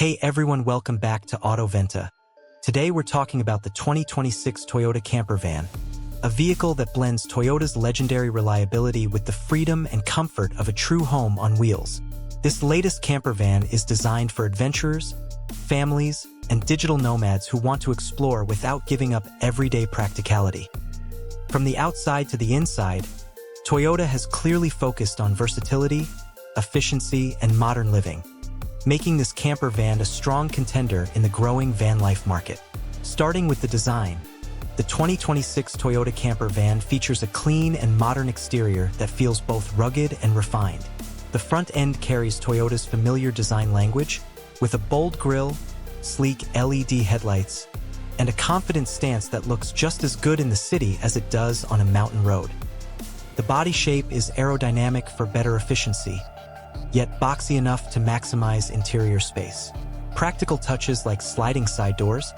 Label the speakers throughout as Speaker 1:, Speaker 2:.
Speaker 1: Hey everyone, welcome back to AutoVenta. Today we're talking about the 2026 Toyota camper van, a vehicle that blends Toyota's legendary reliability with the freedom and comfort of a true home on wheels. This latest camper van is designed for adventurers, families, and digital nomads who want to explore without giving up everyday practicality. From the outside to the inside, Toyota has clearly focused on versatility, efficiency, and modern living, making this camper van a strong contender in the growing van life market. Starting with the design, the 2026 Toyota camper van features a clean and modern exterior that feels both rugged and refined. The front end carries Toyota's familiar design language, with a bold grille, sleek LED headlights, and a confident stance that looks just as good in the city as it does on a mountain road. The body shape is aerodynamic for better efficiency, yet boxy enough to maximize interior space. Practical touches like sliding side doors,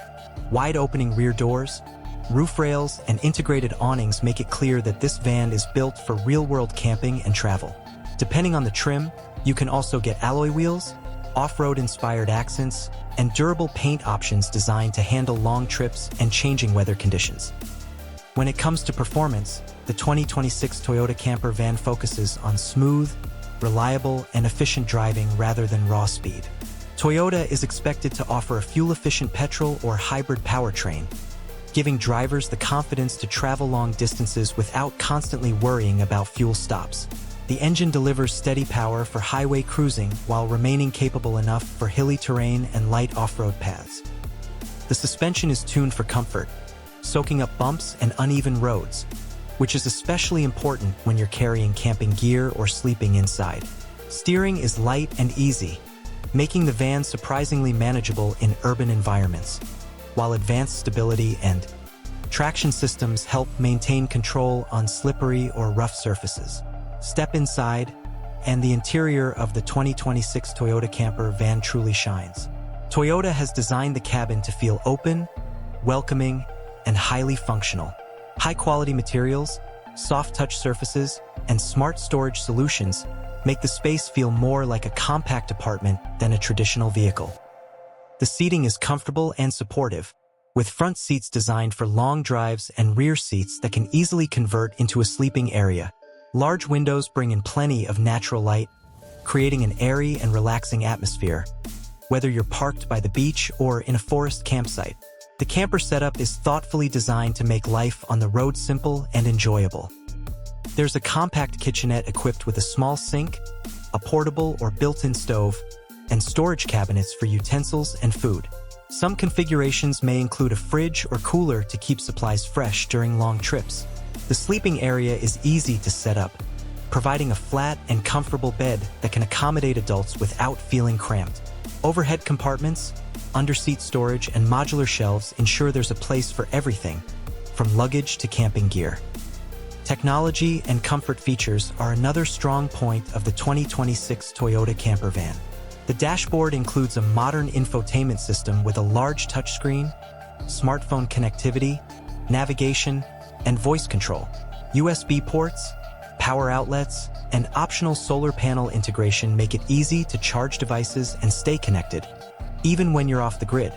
Speaker 1: wide-opening rear doors, roof rails, and integrated awnings make it clear that this van is built for real-world camping and travel. Depending on the trim, you can also get alloy wheels, off-road inspired accents, and durable paint options designed to handle long trips and changing weather conditions. When it comes to performance, the 2026 Toyota camper van focuses on smooth, reliable, and efficient driving rather than raw speed. Toyota is expected to offer a fuel-efficient petrol or hybrid powertrain, giving drivers the confidence to travel long distances without constantly worrying about fuel stops. The engine delivers steady power for highway cruising while remaining capable enough for hilly terrain and light off-road paths. The suspension is tuned for comfort, soaking up bumps and uneven roads, which is especially important when you're carrying camping gear or sleeping inside. Steering is light and easy, making the van surprisingly manageable in urban environments, while advanced stability and traction systems help maintain control on slippery or rough surfaces. Step inside, and the interior of the 2026 Toyota camper van truly shines. Toyota has designed the cabin to feel open, welcoming, and highly functional. High-quality materials, soft-touch surfaces, and smart storage solutions make the space feel more like a compact apartment than a traditional vehicle. The seating is comfortable and supportive, with front seats designed for long drives and rear seats that can easily convert into a sleeping area. Large windows bring in plenty of natural light, creating an airy and relaxing atmosphere, whether you're parked by the beach or in a forest campsite. The camper setup is thoughtfully designed to make life on the road simple and enjoyable. There's a compact kitchenette equipped with a small sink, a portable or built-in stove, and storage cabinets for utensils and food. Some configurations may include a fridge or cooler to keep supplies fresh during long trips. The sleeping area is easy to set up, providing a flat and comfortable bed that can accommodate adults without feeling cramped. Overhead compartments, underseat storage, and modular shelves ensure there's a place for everything, from luggage to camping gear. Technology and comfort features are another strong point of the 2026 Toyota camper van. The dashboard includes a modern infotainment system with a large touchscreen, smartphone connectivity, navigation, and voice control. USB ports, power outlets, and optional solar panel integration make it easy to charge devices and stay connected, even when you're off the grid.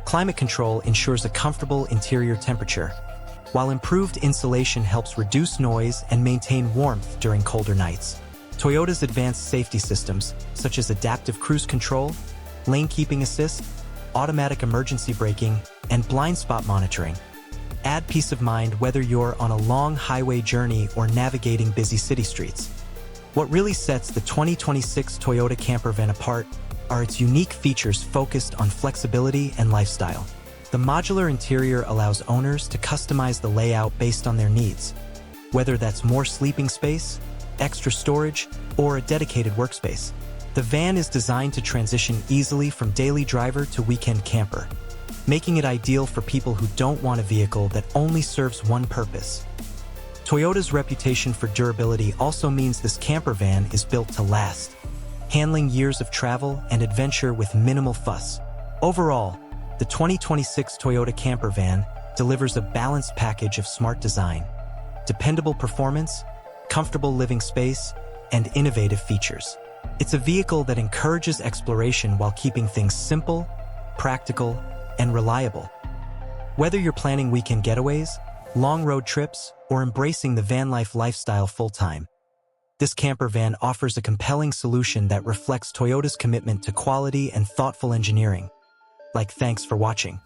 Speaker 1: Climate control ensures a comfortable interior temperature, while improved insulation helps reduce noise and maintain warmth during colder nights. Toyota's advanced safety systems, such as adaptive cruise control, lane keeping assist, automatic emergency braking, and blind spot monitoring, add peace of mind whether you're on a long highway journey or navigating busy city streets. What really sets the 2026 Toyota camper van apart are its unique features focused on flexibility and lifestyle. The modular interior allows owners to customize the layout based on their needs, whether that's more sleeping space, extra storage, or a dedicated workspace. The van is designed to transition easily from daily driver to weekend camper, making it ideal for people who don't want a vehicle that only serves one purpose. Toyota's reputation for durability also means this camper van is built to last, handling years of travel and adventure with minimal fuss. Overall, the 2026 Toyota camper van delivers a balanced package of smart design, dependable performance, comfortable living space, and innovative features. It's a vehicle that encourages exploration while keeping things simple, practical, and reliable. Whether you're planning weekend getaways, long road trips, or embracing the van life lifestyle full-time, this camper van offers a compelling solution that reflects Toyota's commitment to quality and thoughtful engineering. Thanks for watching.